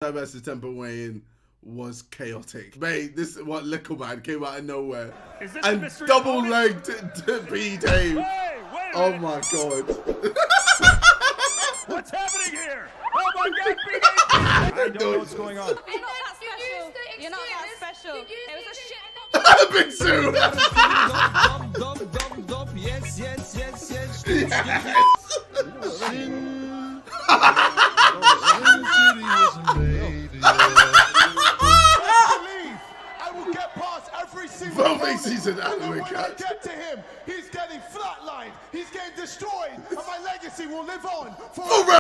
versus Temple Wayne was chaotic. Mate, this is what Little Man came out of nowhere and double-legged to B Dave. Oh my god. What's happening here? Oh my god, B Dave! I don't know what's going on. You're not that special. You're not that special. It was a shit. Big Sue! Yes, yes, yes, yes. I will get past every single Bro opponent. thinks he's an anime When I cat. get to him, he's getting flatlined, he's getting destroyed, and my legacy will live on for